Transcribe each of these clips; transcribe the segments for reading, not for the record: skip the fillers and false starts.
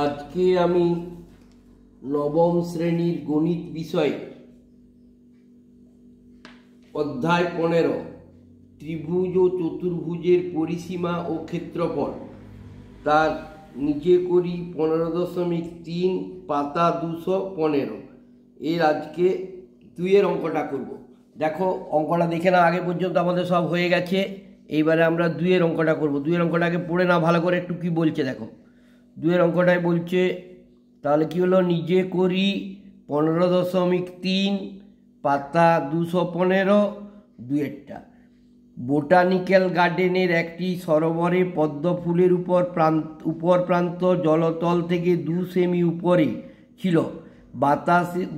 আজকে আমি নবম শ্রেণীর গণিত বিষয়ে অধ্যায় 15 ত্রিভুজ ও চতুর্ভুজের পরিসীমা ও ক্ষেত্রফল তার নিচে করি 15.3 পাতা 215 এর আজকে 2 এর অঙ্কটা করব। দেখো অঙ্কটা দেখে না, আগে পর্যন্ত আমাদের সব হয়ে গেছে, এইবারে আমরা 2 এর অঙ্কটা করব। 2 এর অঙ্কটাকে পড়ে না ভালো করে, একটু কি বলছে দেখো। 2 এর অঙ্কটাই বলছে, তাহলে কি হলো, নিজে করি 15.3 পাতা 215 2-এরটা। বোটানিক্যাল গার্ডেনের একটি সরোবরে পদ্ম ফুলের উপর প্রান্ত জলতল থেকে 2 সেমি উপরে ছিল।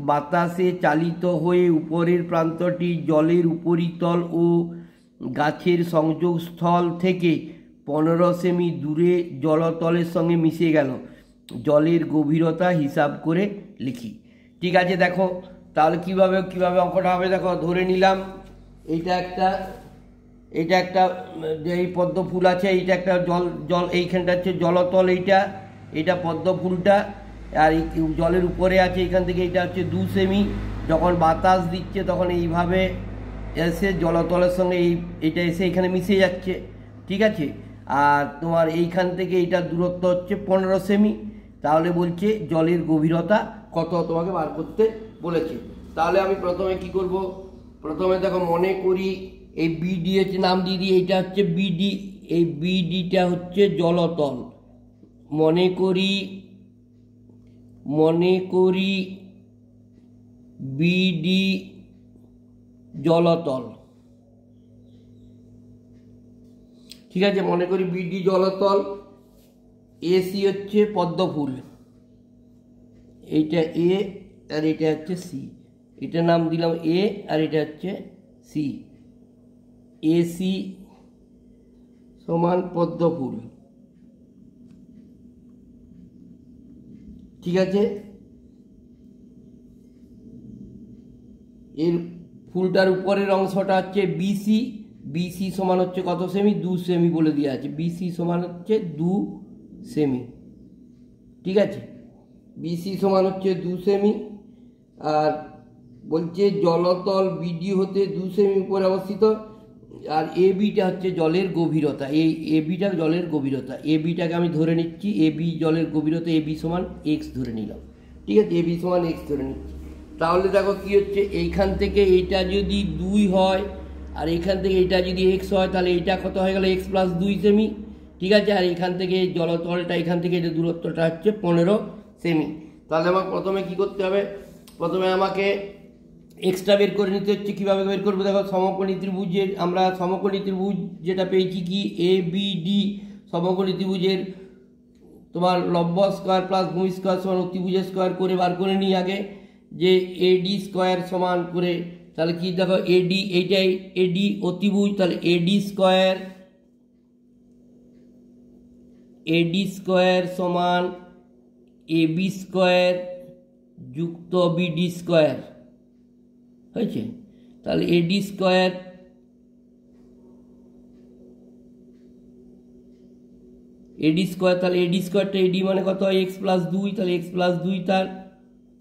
বাতাসে চালিত হয়ে উপরের প্রান্তটি জলের উপরিতল ও গাছের সংযোগস্থল থেকে 15 সেমি দূরে জলতলের সঙ্গে মিশে গেল। জলের গভীরতা হিসাব করে লিখি। ঠিক আছে, দেখো তাহলে কিভাবে অঙ্কটা হবে। দেখো ধরে নিলাম এইটা একটা যে এই পদ্ম ফুল আছে, এইটা একটা জল এইখানটা হচ্ছে জলতল, এইটা পদ্ম ফুলটা, আর এই জলের উপরে আছে এইখান থেকে, এইটা হচ্ছে 2 সেমি। যখন বাতাস দিচ্ছে তখন এইভাবে এসে জলতলের সঙ্গে এইটা এসে এখানে মিশে যাচ্ছে। ঠিক আছে, আর তোমার এইখান থেকে এইটার দূরত্ব হচ্ছে 15 সেমি। তাহলে বলছে জলের গভীরতা কত তোমাকে বার করতে বলেছে। তাহলে আমি প্রথমে কি করব, প্রথমে দেখো মনে করি এই বিডি হচ্ছে, নাম দিয়ে দিই, এইটা হচ্ছে বিডি, এই বিডিটা হচ্ছে জলতল। মনে করি বিডি জলতল। ঠিক আছে, মনে করি বিডি জলতল। এসি হচ্ছে পদ্ম ফুল, এইটা এ আর এটা হচ্ছে সি, এটা নাম দিলাম এ আর এটা হচ্ছে সি। এসি সমান পদ্ম ফুল। ঠিক আছে, এর ফুলটার উপরের অংশটা হচ্ছে বিসি। বিসি সমান হচ্ছে কত সেমি, 2 সেমি বলে দেওয়া আছে। বিসি সমান হচ্ছে 2 সেমি। ঠিক আছে, বিসি সমান হচ্ছে 2 সেমি। আর বলছে জলতল বিডি হতে 2 সেমি উপরে অবস্থিত। আর এবিটা হচ্ছে জলের গভীরতা, এই এবিটা জলের গভীরতা। এবিটাকে আমি ধরে নিচ্ছি, এবি জলের গভীরতা, এবি সমান এক্স ধরে নিলাম। ঠিক আছে, এবি সমান এক্স ধরে নিচ্ছি। তাহলে দেখো কি হচ্ছে, এইখান থেকে এইটা যদি 2 হয় আর এইখান থেকে এইটা যদি এক্স হয়, তাহলে এইটা কত হয়ে গেল, এক্স প্লাস 2 সেমি। ঠিক আছে, আর এইখান থেকে জলতলটা এখান থেকে এটা দূরত্বটা হচ্ছে 15 সেমি। তাহলে আমাকে প্রথমে কি করতে হবে, প্রথমে আমাকে এক্সট্রা বের করে নিতে হচ্ছে। কীভাবে বের করবো, দেখো সমকোণী ত্রিভুজের, আমরা সমকোণী ত্রিভুজ যেটা পেয়েছি কি এ বি ডি, সমকোণী ত্রিভুজের তোমার লম্ব স্কোয়ার প্লাস ভূমি স্কোয়ার সমান অতিভুজের স্কোয়ার করে বার করে নিই আগে, যে এডি স্কোয়ার সমান করে, তাহলে কি দেখো এডি, এইটাই এডি অতিভুজ, তাহলে এডি স্কোয়ার সমান এবি স্কোয়ার যুক্ত বিডি স্কোয়ার হয়েছে। তাহলে এডি স্কোয়ার তাহলে এডি স্কোয়ারটা এডি মানে কত, এক্স প্লাস 2, তাহলে এক্স প্লাস 2 তার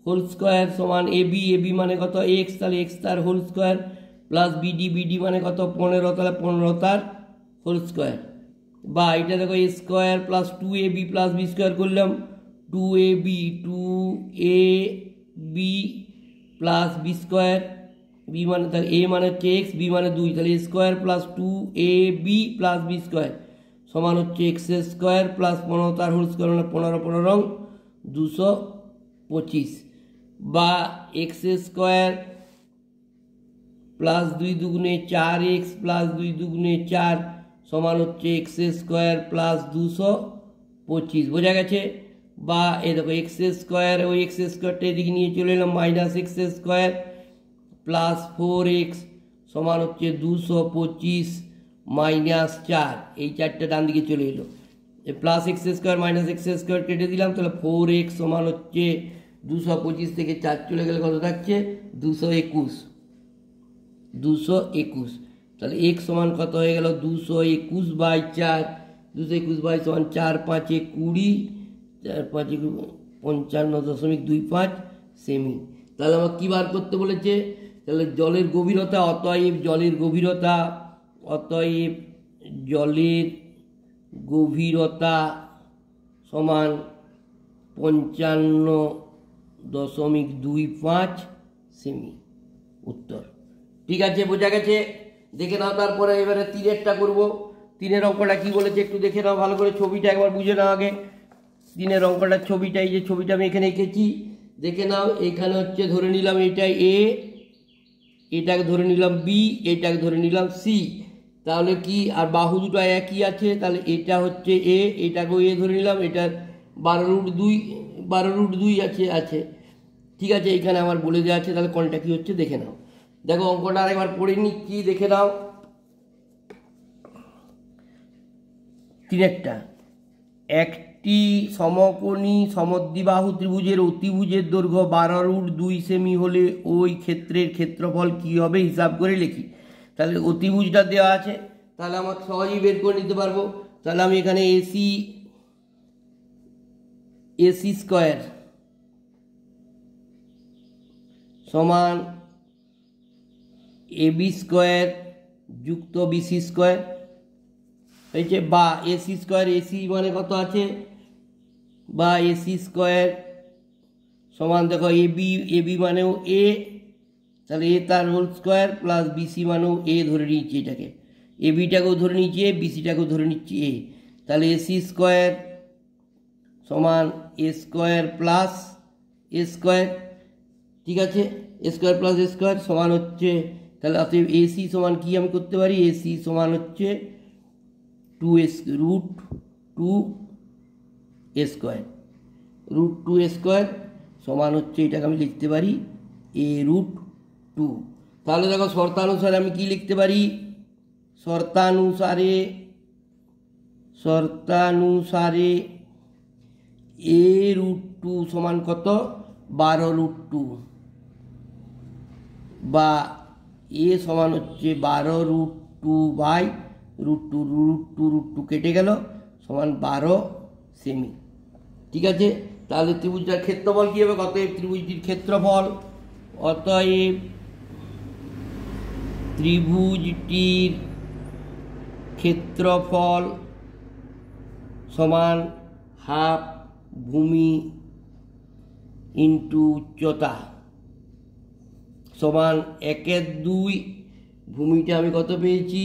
হোল স্কোয়ার সমান এবি মানে কত এক্স, তাহলে এক্স তার হোল স্কোয়ার প্লাস বিডি মানে কত 15, তাহলে 15 তার হোল স্কোয়ার। বা এটা দেখো a square plus 2ab plus b square করলাম, 2ab plus b square, B মানে তাহলে এ মানে হচ্ছে এক্স, বি মানে 2, তাহলে a square plus 2ab plus b square সমান হচ্ছে এক্স স্কোয়ার প্লাস 15 তার হোল স্কোয়ার, মানে 15 225। বা এক্স স্কোয়ার প্লাস 2 দুগুণে 4x প্লাস 2 দুগুণে 4 সমান হচ্ছে এক্স স্কোয়ার প্লাস 225। বোঝা গেছে। বা এই দেখো এক্স স্কোয়ার, ওই এক্স স্কোয়ারটা এদিকে নিয়ে চলে এলাম, minus x square plus 4x সমান হচ্ছে 225 মাইনাস 4, এই 4টা ডান দিকে চলে এলো। Plus x square minus x square কেটে দিলাম, তাহলে 4x সমান হচ্ছে 225 থেকে 4 চলে গেলে কত থাকছে, 221। তাহলে x সমান কত হয়ে গেল, 221/4, 221 সমান 4 5 20, 55.25 সেমি। তাহলে আমার কী বার করতে বলেছে? তাহলে জলের গভীরতা, অতএব জলের গভীরতা সমান 55.25 সেমি উত্তর। ঠিক আছে, বোঝা গেছে? দেখে নাও। তারপরে এবারে 3-এরটা করবো। 3-এর অঙ্কটা কি বলেছে একটু দেখে নাও ভালো করে, ছবিটা একবার বুঝে নাও আগে। 3-এর অঙ্কটার ছবিটা, এই যে ছবিটা আমি এখানে এঁকেছি, দেখে নাও। এখানে হচ্ছে ধরে নিলাম এটা এ, এটাকে ধরে নিলাম বি, এটাকে ধরে নিলাম সি। তাহলে কি, আর বাহু দুটো একই আছে, তাহলে এটা হচ্ছে এ, এটাকেও এ ধরে নিলাম। এটা 12√2 আছে। ঠিক আছে, এখানে আমার বলে দেওয়া আছে। তাহলে কোনটা কি হচ্ছে দেখে নাও। দেখো অঙ্কটা আরেকবার পড়ে নিচ্ছি, দেখে নাও। 3-একটা, একটি সমকোণী সমদ্বিবাহু ত্রিভুজের অতিভুজের দৈর্ঘ্য 12√2 সেমি হলে ওই ক্ষেত্রের ক্ষেত্রফল কি হবে হিসাব করে লিখি। তাহলে অতিভুজটা দেওয়া আছে, তাহলে আমার সহজেই বের করে নিতে পারবো। তাহলে আমি এখানে এসি স্কোয়ার সমান এবি স্কোয়ার যুক্ত বিসি স্কোয়ার হয়েছে, বা এসি স্কোয়ার, এসি মানে কত আছে, বা এসি স্কোয়ার সমান, দেখো এবি মানেও এ, তাহলে এ তার হোল স্কোয়ার প্লাস বিসি মানেও এ ধরে নিচ্ছি, এটাকে এবিটাকেও ধরে নিচ্ছি এ, বিসিটাকেও ধরে নিচ্ছি এ। তাহলে এসি স্কোয়ার সমান এ স্কোয়ার প্লাস এ স্কোয়ার। ঠিক আছে, এ স্কোয়ার প্লাস এ স্কোয়ার সমান হচ্ছে, তাহলে অতএব এসি সমান কি আমি করতে পারি, এসি সমান হচ্ছে √2 স্কোয়ার, √2 স্কোয়ার সমান হচ্ছে, এটাকে আমি লিখতে পারি a√2। তাহলে দেখো শর্তানুসারে আমি কি লিখতে পারি, শর্তানুসারে a√2 সমান কত, 12√2, বা এ সমান হচ্ছে 12√2/√2 কেটে গেল সমান 12 সেমি। ঠিক আছে, তাহলে ত্রিভুজটার ক্ষেত্রফল কী হবে, অতএব ত্রিভুজটির ক্ষেত্রফল, অতএব ত্রিভুজটির ক্ষেত্রফল সমান হাফ ভূমি ইন্টু উচ্চতা সমান 1/2। ভূমিটা আমি কত পেয়েছি,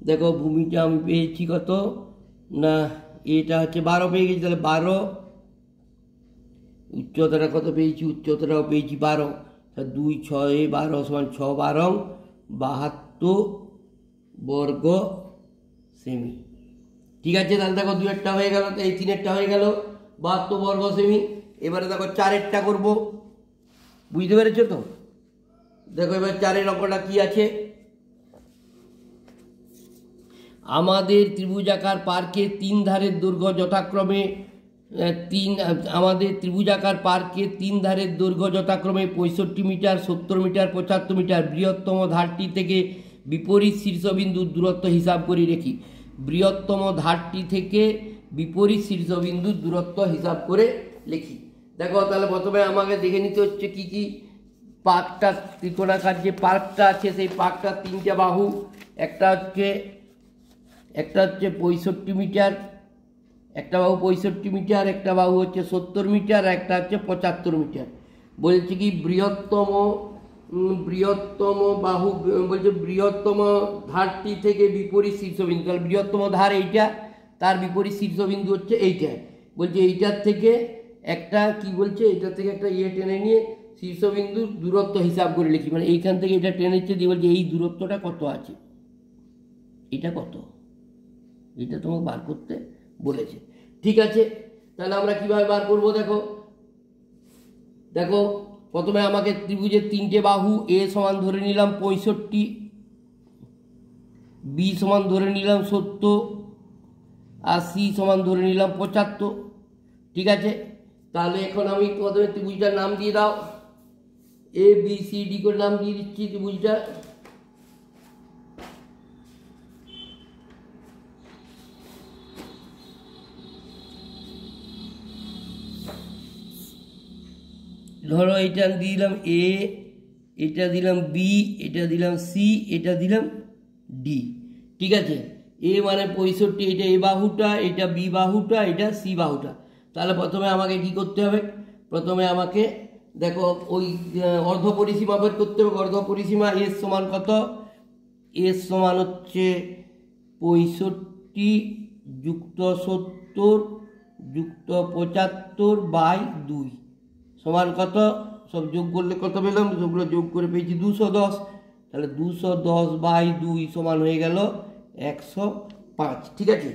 দেখো ভূমিটা আমি পেয়েছি কত না, এটা হচ্ছে 12 পেয়ে গেছি, তাহলে 12, উচ্চতাটা কত পেয়েছি, উচ্চতাটাও পেয়েছি 12, তাহলে 2 6 12 সমান 6 12 72 বর্গ সেমি। ঠিক আছে, তাহলে দেখো 2-একটা হয়ে গেল, এই 3-একটা হয়ে গেল 72 বর্গ সেমি। এবারে দেখো 4-একটা করবো, বুঝতে পেরেছো তো? দেখো এবার 4-এর অঙ্কটা কি আছে, আমাদের ত্রিভুজাকার পার্কে 3 ধারের দৈর্ঘ্য যথাক্রমে 65 মিটার, 70 মিটার, 75 মিটার। বৃহত্তম ধারটি থেকে বিপরীত শীর্ষবিন্দুর দূরত্ব হিসাব করে রেখি। বৃহত্তম ধারটি থেকে বিপরীত শীর্ষবিন্দুর দূরত্ব হিসাব করে লিখি। দেখো তাহলে প্রথমে আমাকে দেখে নিতে হচ্ছে কি কি, পার্কটা ত্রিকোণাকার যে পার্কটা আছে সেই পার্কটার 3টে বাহু, একটা হচ্ছে 65 মিটার, একটা বাহু 65 মিটার, একটা বাহু হচ্ছে 70 মিটার, একটা হচ্ছে 75 মিটার। বলছে কি বৃহত্তম বাহু, বলছে বৃহত্তম ধারটি থেকে বিপরীত শীর্ষবিন্দু, তাহলে বৃহত্তম ধার এইটা, তার বিপরীত শীর্ষবিন্দু হচ্ছে এইটা। বলছে এইটার থেকে একটা কি বলছে, এইটার থেকে একটা টেনে নিয়ে শীর্ষবিন্দুর দূরত্ব হিসাব করে লিখি, মানে এইখান থেকে এটা টেনেছে দিয়ে বলছে এই দূরত্বটা কত আছে, এটা কত, এটা তোমাকে বার করতে বলেছে। ঠিক আছে, তাহলে আমরা কিভাবে বার করব, দেখো প্রথমে আমাকে ত্রিভুজের 3টে বাহু, এ সমান ধরে নিলাম 65, বি সমান ধরে নিলাম 70, আর সি সমান ধরে নিলাম 75। ঠিক আছে, তাহলে এখন আমি প্রথমে ত্রিভুজটার নাম দিয়ে দাও, এ বি সি ডি করে নাম দিয়ে দিচ্ছি ত্রিভুজটা। ধরো এটা দিলাম এ, এটা দিলাম বি, এটা দিলাম সি, এটা দিলাম ডি। ঠিক আছে, এ মানে 65, এটা এ বাহুটা, এটা বি বাহুটা, এটা সি বাহুটা। তাহলে প্রথমে আমাকে কি করতে হবে? প্রথমে আমাকে দেখো ওই অর্ধ পরিসীমা বের করতে হবে। অর্ধ পরিসীমা এস সমান কত? এস সমান হচ্ছে 65 যুক্ত 70 যুক্ত 75/2 সমান কত? সব যোগ করলে কত পেলাম? সবগুলো যোগ করে পেয়েছি 210। তাহলে 210/2 সমান হয়ে গেল 105। ঠিক আছে,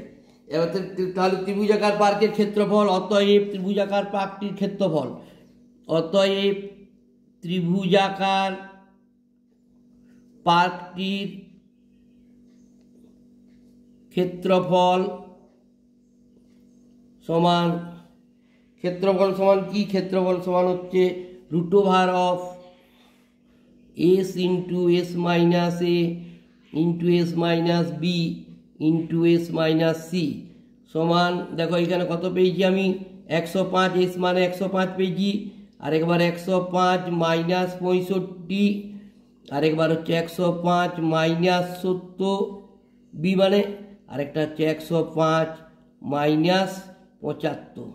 এবার তাহলে ত্রিভুজাকার পার্কের ক্ষেত্রফল, অতএব ত্রিভুজাকার পার্কটির ক্ষেত্রফল, অতএব ত্রিভুজাকার পার্কটির ক্ষেত্রফল সমান, ক্ষেত্রফল সমান কি? ক্ষেত্রফল সমান হচ্ছে √over of S into S minus A into S minus B into S minus C সমান, দেখো এখানে কত পেয়েছি আমি? 105। এস মানে 105 পেয়েছি, আরেকবার 105 মাইনাস 65, আরেকবার হচ্ছে 105 মাইনাস 70, বি মানে আরেকটা হচ্ছে 105 মাইনাস 75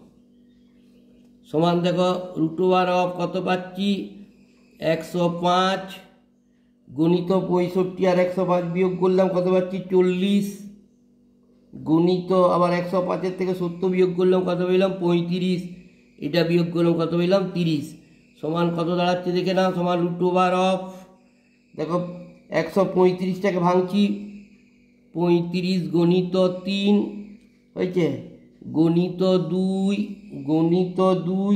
সমান, দেখো √ওভার অফ কত পাচ্ছি? 105 গুণিত 65 আর 105 বিয়োগ করলাম কত পাচ্ছি? 40 গুণিত আবার 105-এর থেকে 70 বিয়োগ করলাম কত পেলাম? 35, এটা বিয়োগ করলাম কত পেলাম? 30 সমান কত দাঁড়াচ্ছে দেখে নাও? সমান √ওভার অফ, দেখো 135টাকে ভাঙছি, 35 গণিত 3 হয়েছে, গণিত 2 গণিত 2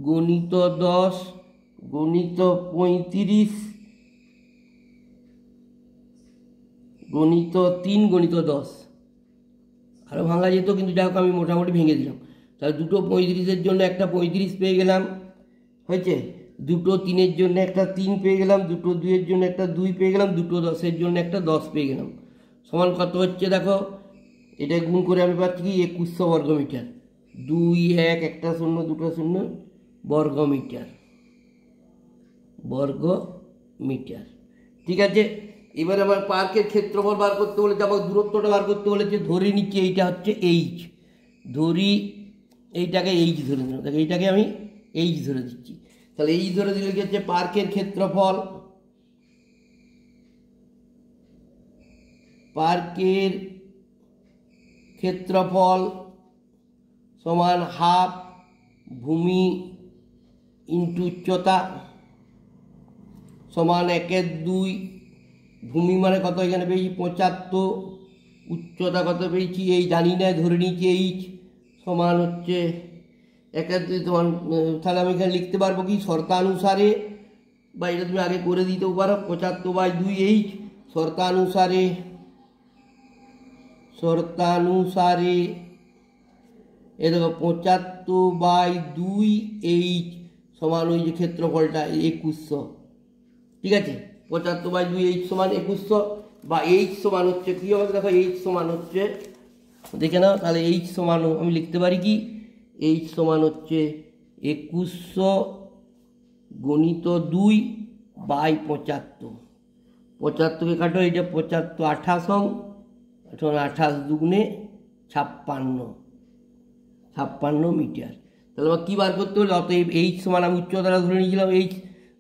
গণিত 10 গণিত 35 গণিত 3 গণিত 10। আরও ভাঙা যেত, কিন্তু যাই হোক আমি মোটামুটি ভেঙে দিলাম। তাহলে দুটো 35-এর জন্য একটা 35 পেয়ে গেলাম, হয়েছে। দুটো 3-এর জন্য একটা 3 পেয়ে গেলাম, দুটো 2-এর জন্য একটা 2 পেয়ে গেলাম, দুটো 10-এর জন্য একটা 10 পেয়ে গেলাম। সমান কত হচ্ছে দেখো, এটা গুণ করে আমি পাচ্ছি কি? 2100 বর্গমিটার। 2 1 একটা 0 দুটো 0 বর্গমিটার, বর্গমিটার। ঠিক আছে, এবার আমার পার্কের ক্ষেত্রফল বার করতে বলেছে, আমার দূরত্বটা বার করতে বলেছে। ধরে নিচ্ছি এইটা হচ্ছে এইচ, ধরি এইটাকে এইচ ধরে দিলাম, দেখো এইটাকে আমি এইচ ধরে দিচ্ছি। তাহলে এইচ ধরে দিলে কি হচ্ছে? পার্কের ক্ষেত্রফল, পার্কের ক্ষেত্রফল সমান হাফ ভূমি ইন্টু উচ্চতা সমান 1/2। ভূমি মানে কত এখানে পেয়েছি? 75। উচ্চতা কত পেয়েছি? এই জানি না, ধরে নিচ্ছি এইচ সমান হচ্ছে 1/2 সমান। তাহলে আমি এখানে লিখতে পারবো কি? শর্তানুসারে, বা এটা তুমি আগে করে দিতেও পারো, 75/2 এইচ। শর্তানুসারে এ দেখো 75/2 এইচ সমান ওই যে ক্ষেত্রফলটা 2100। ঠিক আছে, 75/2 এইচ সমান 2100, বা এইচ সমান হচ্ছে কী হবে? দেখো এইচ সমান হচ্ছে, দেখে নাও, তাহলে এইচ সমান আমি লিখতে পারি কি? এইচ সমান হচ্ছে 2100 গণিত 2/75। 75কে কাটো, এইটা 75 28 এখন 28 দুগুণে 56 মিটার। তাহলে আমার কী বার করতে হলো? অতএব এইচ সমান, আমি উচ্চতাটা ধরে নিয়েছিলাম, এইচ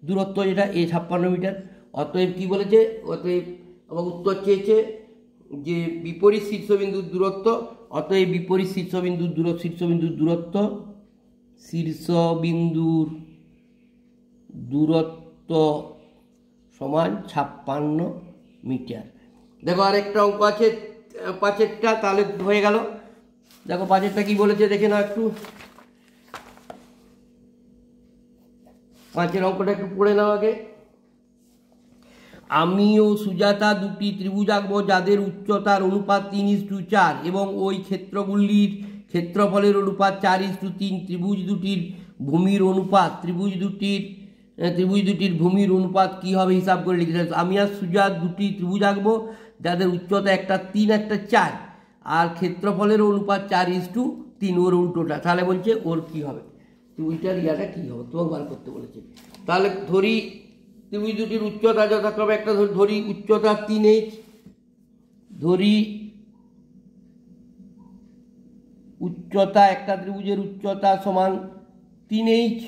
দূরত্ব যেটা, 56 মিটার। অতএব কী বলেছে? অতএব আমার উত্তর চেয়েছে যে বিপরীত শীর্ষবিন্দুর দূরত্ব, অতএব বিপরীত শীর্ষবিন্দুর দূরত্ব সমান 56 মিটার। দেখো আরেকটা অঙ্ক আছে 5-এরটা, তাহলে হয়ে গেল। দেখো 5-এরটা কি বলেছে দেখে নাও একটু। 5-এর অঙ্কটা একটু পড়ে নাও আগে। আমি ও সুজাতা দুটি ত্রিভুজ আঁকবো যাদের উচ্চতার অনুপাত 3:4 এবং ওই ক্ষেত্রগুলির ক্ষেত্রফলের অনুপাত 4:3। ত্রিভুজ দুটির ভূমির অনুপাত কী হবে হিসাব করে লিখতে। আমি আর সুজাত দুটি ত্রিভুজ আঁকবো যাদের উচ্চতা একটা 3 একটা 4, আর ক্ষেত্রফলের অনুপাত 4:3, ওর উল্টোটা। তাহলে বলছে ওর কী হবে। ত্রিভুজটার ইয়াটা কী হবে তোমাকে বার করতে বলেছে। তাহলে ধরি ত্রিভুজ দুটির উচ্চতা যথাক্রমে, একটা ধরি উচ্চতা 3h, ধরি উচ্চতা একটা ত্রিভুজের উচ্চতা সমান 3h,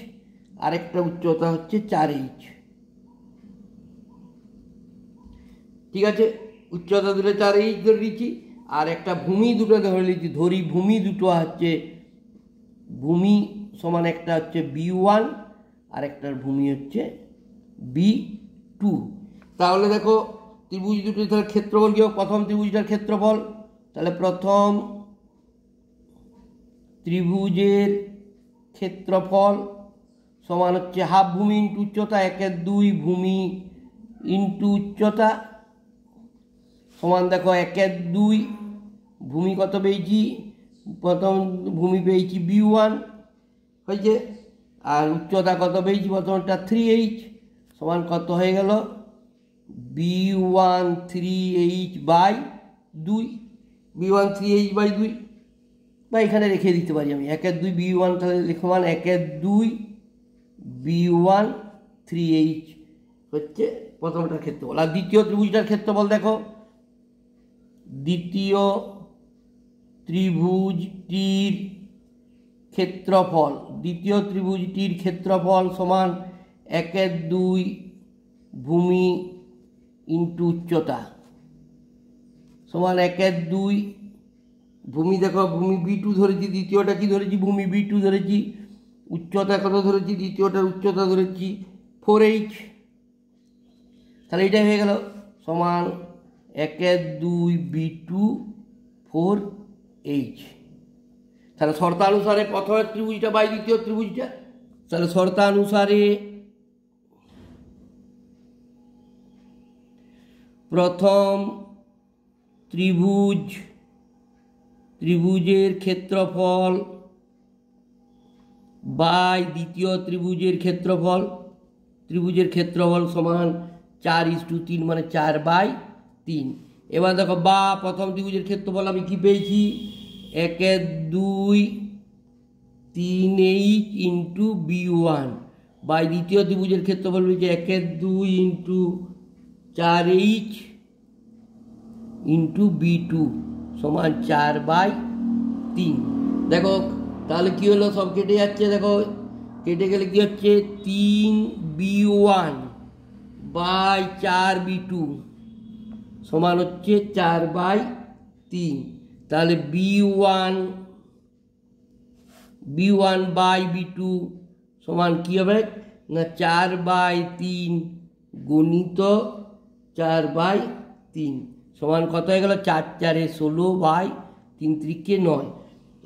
আরেকটা উচ্চতা হচ্ছে 4h। ঠিক আছে, উচ্চতা দুটো 4h ধরে নিচ্ছি, আর একটা ভূমি দুটো ধরে নিচ্ছি। ধরি ভূমি দুটো হচ্ছে, ভূমি সমান একটা হচ্ছে B1 আর একটার ভূমি হচ্ছে B2। তাহলে দেখো ত্রিভুজ দুটো তাহলে ক্ষেত্রফল কি হবে, প্রথম ত্রিভুজটার ক্ষেত্রফল, তাহলে প্রথম ত্রিভুজের ক্ষেত্রফল সমান হচ্ছে হাফ ভূমি ইন্টু উচ্চতা, 1/2 ভূমি ইন্টু উচ্চতা সমান দেখো 1/2 ভূমি কত পেয়েছি, প্রথম ভূমি পেয়েছি B1 হয়েছে, আর উচ্চতা কত পেয়েছি প্রথমটা 3h সমান কত হয়ে গেল B1 3h/2, B1 3h/2, বা এখানে রেখে দিতে পারি আমি 1/2 B1, তাহলে সমান 1/2 B1 3h হচ্ছে প্রথমটার ক্ষেত্রফল। আর দ্বিতীয় ত্রিভুজটার ক্ষেত্রফল দেখো, দ্বিতীয় ত্রিভুজটির ক্ষেত্রফল সমান 1/2 ভূমি ইন্টু উচ্চতা সমান 1/2 ভূমি, দেখো ভূমি B2 ধরেছি, দ্বিতীয়টা কি ধরেছি ভূমি B2 ধরেছি, উচ্চতা কত ধরেছি দ্বিতীয়টার উচ্চতা ধরেছি 4h, তাহলে এটাই হয়ে গেল সমান 1/2 B2 4h। তাহলে শর্তানুসারে প্রথমের ত্রিভুজটা বাই দ্বিতীয় ত্রিভুজটা, তাহলে শর্তানুসারে প্রথম ত্রিভুজের ক্ষেত্রফল বাই দ্বিতীয় ত্রিভুজের ক্ষেত্রফল সমান 4:3, মানে 4/3। এবার দেখো বা প্রথম ত্রিভুজের ক্ষেত্রফল আমি কি পেয়েছি 1/2 3h ইন্টু B1 বাই দ্বিতীয় ত্রিভুজের ক্ষেত্রফল পেয়েছি 1/2 ইন্টু 4h ইন্টু B2 সমান 4/3। দেখো তাহলে কি হলো, সব কেটে যাচ্ছে, দেখো কেটে গেলে কি হচ্ছে 3B1 বাই 4B2 সমান হচ্ছে 4/3। তাহলে B1 বাই B2 সমান কি হবে না 4/3 গুণিত 4/3 সমান কত হয়ে গেল 4 4 16/3 × 9।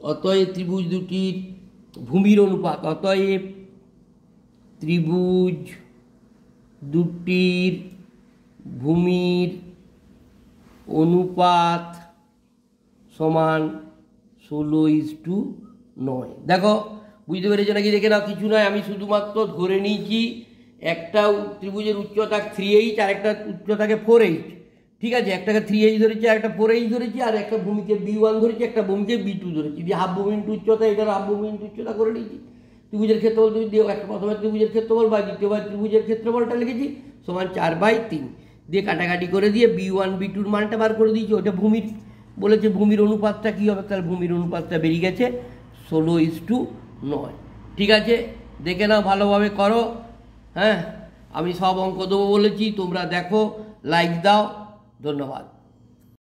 অতএব ত্রিভুজ দুটির ভূমির অনুপাত, অতএব ত্রিভুজ দুটির ভূমির অনুপাত সমান 16:9। দেখো বুঝতে পেরেছো নাকি, দেখে নাও, কিছু নয়, আমি শুধুমাত্র ধরে নিয়েছি একটা ত্রিভুজের উচ্চতা 3h আর একটা উচ্চতাকে 4h। ঠিক আছে, একটাকে 3h ধরেছি আর একটা 4h ধরেছি, আর একটা ভূমিকে B1 ধরেছি, একটা ভূমিকে B2 ধরেছি, দিয়ে হাফ ভূমি ইন্টু উচ্চতা, এটার হাফ ভূমি ইন্টু উচ্চতা করে নিয়েছি। ত্রিভুজের ক্ষেত্রফল তুমি দিয়ে একটা প্রথমে ত্রিভুজের ক্ষেত্রফল বা দ্বিতীয়বার ত্রিভুজের ক্ষেত্রফলটা লিখেছি সমান 4/3, দিয়ে কাটাকাটি করে দিয়ে B1 B2-র মানটা বার করে দিয়েছি। ওটা ভূমির বলেছে, ভূমির অনুপাতটা কী হবে, তাহলে ভূমির অনুপাতটা বেরিয়ে গেছে 16:9। ঠিক আছে, দেখে নাও, ভালোভাবে করো। হ্যাঁ, আমি সব অঙ্ক দেবো বলেছি, তোমরা দেখো, লাইক দাও, ধন্যবাদ।